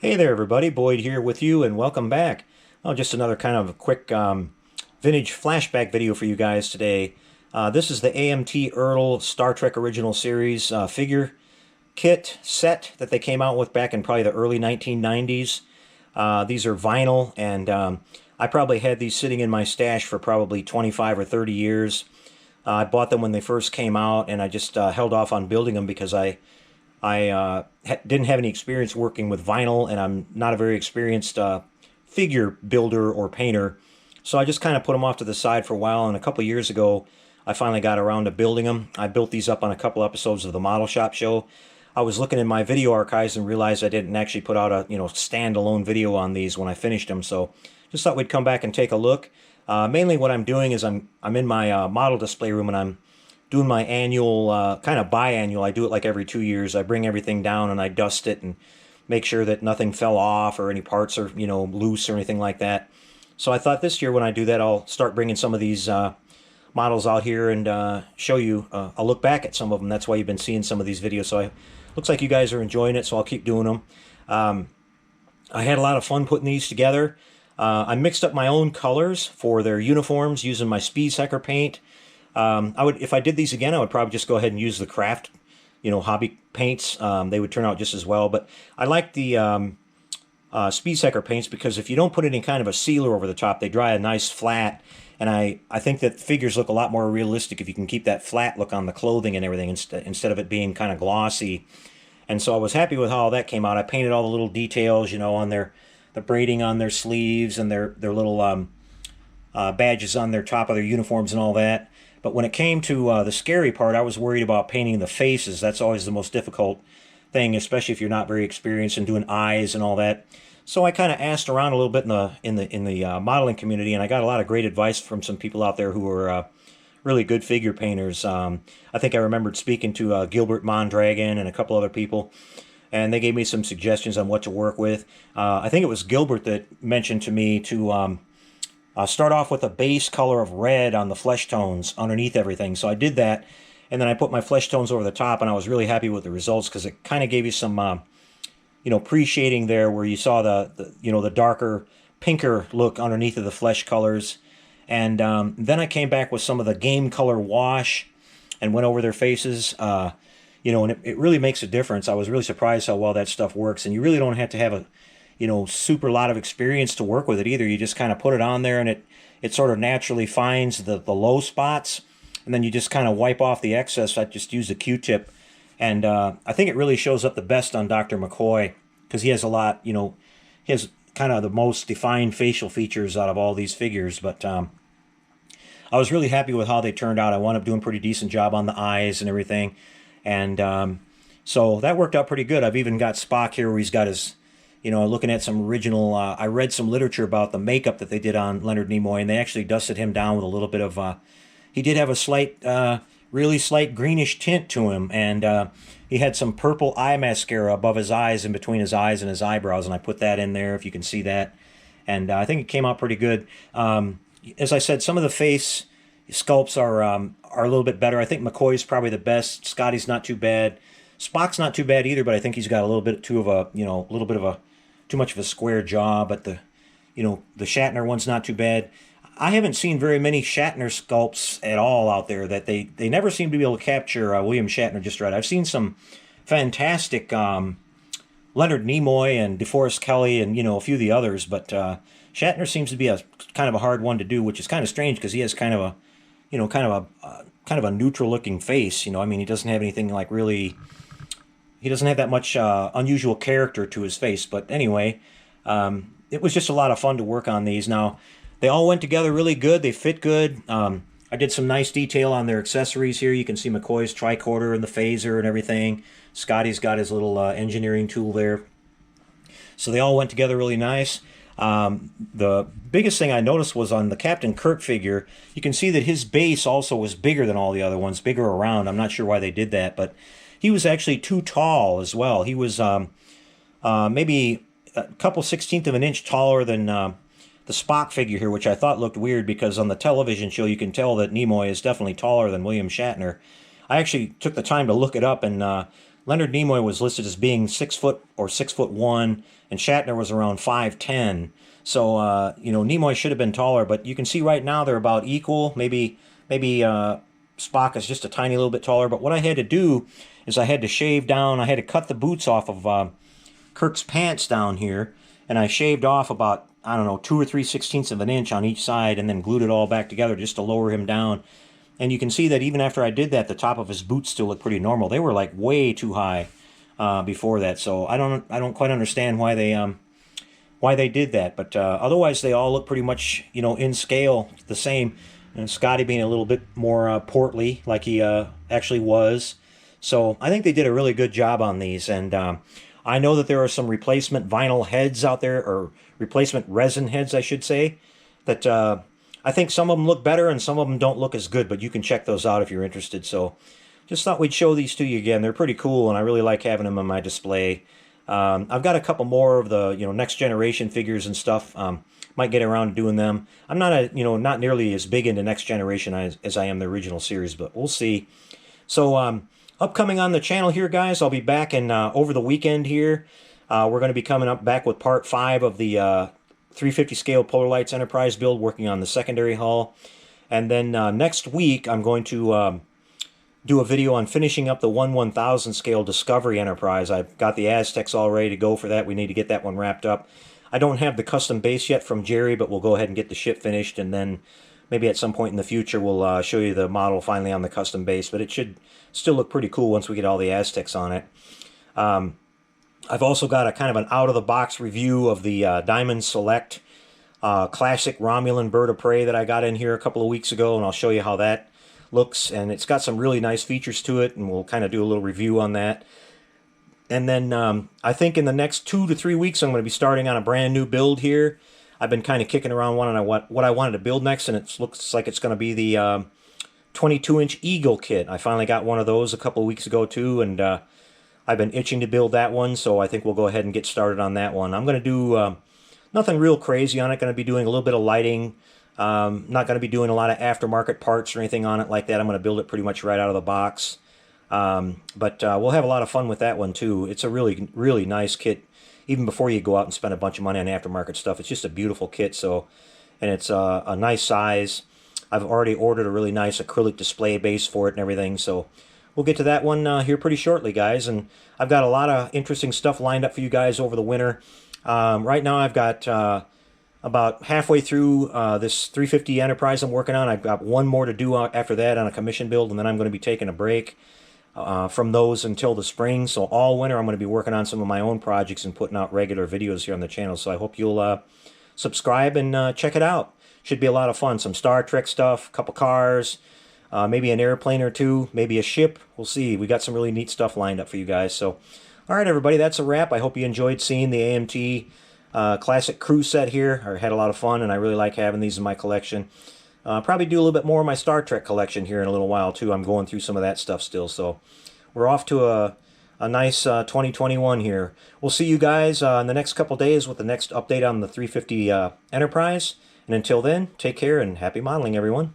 Hey there, everybody. Boyd here with you, and welcome back. Oh, just another kind of quick vintage flashback video for you guys today. This is the AMT ERTL Star Trek Original Series figure kit set that they came out with back in probably the early 1990s. These are vinyl, and I probably had these sitting in my stash for probably 25 or 30 years. I bought them when they first came out, and I just held off on building them because I didn't have any experience working with vinyl, and I'm not a very experienced figure builder or painter. So I just kind of put them off to the side for a while, and a couple years ago, I finally got around to building them. I built these up on a couple episodes of the Model Shop show. I was looking in my video archives and realized I didn't actually put out a standalone video on these when I finished them. So just thought we'd come back and take a look. Mainly what I'm doing is I'm in my model display room, and I'm doing my annual, kind of biannual. I do it like every 2 years. I bring everything down and I dust it and make sure that nothing fell off or any parts are, loose or anything like that. So I thought this year when I do that, I'll start bringing some of these models out here and show you. I'll look back at some of them. That's why you've been seeing some of these videos. So looks like you guys are enjoying it, so I'll keep doing them. I had a lot of fun putting these together. I mixed up my own colors for their uniforms using my Speed Sucker paint. If I did these again, I would probably just go ahead and use the craft, hobby paints. They would turn out just as well. But I like the Speed Sucker paints because if you don't put any kind of a sealer over the top, they dry a nice flat. And I think that figures look a lot more realistic if you can keep that flat look on the clothing and everything instead of it being kind of glossy. And so I was happy with how all that came out. I painted all the little details, on the braiding on their sleeves and their little badges on their top of their uniforms and all that. But when it came to the scary part, I was worried about painting the faces. That's always the most difficult thing, especially if you're not very experienced in doing eyes and all that. So I kind of asked around a little bit in the modeling community, and I got a lot of great advice from some people out there who were really good figure painters. I think I remembered speaking to Gilbert Mondragon and a couple other people, and they gave me some suggestions on what to work with. I think it was Gilbert that mentioned to me to start off with a base color of red on the flesh tones underneath everything. So I did that, and then I put my flesh tones over the top, and I was really happy with the results because it kind of gave you some, pre-shading there where you saw the darker, pinker look underneath of the flesh colors. And then I came back with some of the game color wash and went over their faces, and it really makes a difference. I was really surprised how well that stuff works, and you really don't have to have a super lot of experience to work with it either. You just kind of put it on there, and it sort of naturally finds the low spots, and then you just kind of wipe off the excess. I just use a Q-tip, and I think it really shows up the best on Dr. McCoy because he has a lot, he has kind of the most defined facial features out of all these figures. But I was really happy with how they turned out. I wound up doing a pretty decent job on the eyes and everything, and so that worked out pretty good. I've even got Spock here where he's got his looking at some original, I read some literature about the makeup that they did on Leonard Nimoy, and they actually dusted him down with a little bit of, he did have a slight, really slight greenish tint to him, and he had some purple eye mascara above his eyes, in between his eyes and his eyebrows, and I put that in there if you can see that, and I think it came out pretty good. As I said, some of the face sculpts are a little bit better. I think McCoy's probably the best. Scotty's not too bad. Spock's not too bad either, but I think he's got a little bit too much of a square jaw, but the Shatner one's not too bad. I haven't seen very many Shatner sculpts at all out there. That they never seem to be able to capture William Shatner just right. I've seen some fantastic Leonard Nimoy and DeForest Kelley and a few of the others, but Shatner seems to be a kind of a hard one to do, which is kind of strange because he has kind of a neutral looking face. I mean, he doesn't have anything like really. He doesn't have that much unusual character to his face. But anyway, it was just a lot of fun to work on these. Now, they all went together really good. They fit good. I did some nice detail on their accessories here. You can see McCoy's tricorder and the phaser and everything. Scotty's got his little engineering tool there. So they all went together really nice. The biggest thing I noticed was on the Captain Kirk figure, you can see that his base also was bigger than all the other ones, bigger around. I'm not sure why they did that, but he was actually too tall as well. He was maybe a couple 16th of an inch taller than the Spock figure here, which I thought looked weird because on the television show you can tell that Nimoy is definitely taller than William Shatner. I actually took the time to look it up, and Leonard Nimoy was listed as being 6 foot or 6'1", and Shatner was around 5'10". So you know, Nimoy should have been taller, but you can see right now they're about equal. Maybe Spock is just a tiny little bit taller. But what I had to do is I had to shave down. I had to cut the boots off of Kirk's pants down here, and I shaved off about, I don't know, 2 or 3/16 of an inch on each side, and then glued it all back together just to lower him down. And you can see that even after I did that, the top of his boots still look pretty normal. They were like way too high before that, so I don't quite understand why they did that. But otherwise, they all look pretty much, you know, in scale the same. And Scotty being a little bit more portly, like he actually was. So I think they did a really good job on these. And I know that there are some replacement vinyl heads out there, or replacement resin heads, I should say, that I think some of them look better and some of them don't look as good, but you can check those out if you're interested. So just thought we'd show these to you again. They're pretty cool, and I really like having them on my display. I've got a couple more of the, you know, next generation figures and stuff. Might get around to doing them. I'm not not nearly as big into next generation as I am the original series, but we'll see. So upcoming on the channel here, guys, I'll be back in over the weekend here. We're going to be coming up back with part 5 of the 350 scale Polar Lights Enterprise build, working on the secondary hull. And then next week, I'm going to do a video on finishing up the 1/1000 scale Discovery Enterprise. I've got the Aztecs all ready to go for that. We need to get that one wrapped up. I don't have the custom base yet from Jerry, but we'll go ahead and get the ship finished, and then maybe at some point in the future we'll show you the model finally on the custom base. But it should still look pretty cool once we get all the Aztecs on it. I've also got a kind of an out-of-the-box review of the Diamond Select classic Romulan bird of prey that I got in here a couple of weeks ago, and I'll show you how that looks. And it's got some really nice features to it, and we'll kind of do a little review on that. And then I think in the next 2 to 3 weeks, I'm going to be starting on a brand new build here. I've been kind of kicking around what I wanted to build next, and it looks like it's going to be the 22-inch Eagle kit. I finally got one of those a couple of weeks ago too, and I've been itching to build that one, so I think we'll go ahead and get started on that one. I'm going to do nothing real crazy on it. Going to be doing a little bit of lighting. Not going to be doing a lot of aftermarket parts or anything on it like that. I'm going to build it pretty much right out of the box. But we'll have a lot of fun with that one too. It's a really, really nice kit. Even before you go out and spend a bunch of money on aftermarket stuff, it's just a beautiful kit. So, and it's a nice size. I've already ordered a really nice acrylic display base for it and everything. So we'll get to that one here pretty shortly, guys. And I've got a lot of interesting stuff lined up for you guys over the winter. Right now I've got about halfway through this 350 Enterprise I'm working on. I've got one more to do after that on a commission build, and then I'm going to be taking a break from those until the spring. So all winter I'm going to be working on some of my own projects and putting out regular videos here on the channel. So I hope you'll subscribe and check it out. Should be a lot of fun. Some Star Trek stuff, a couple cars, maybe an airplane or two, maybe a ship. We'll see. We got some really neat stuff lined up for you guys. So, all right, everybody, that's a wrap. I hope you enjoyed seeing the AMT classic crew set here. I had a lot of fun, and I really like having these in my collection. Probably do a little bit more of my Star Trek collection here in a little while, too. I'm going through some of that stuff still. So we're off to a nice 2021 here. We'll see you guys in the next couple days with the next update on the 350 Enterprise. And until then, take care and happy modeling, everyone.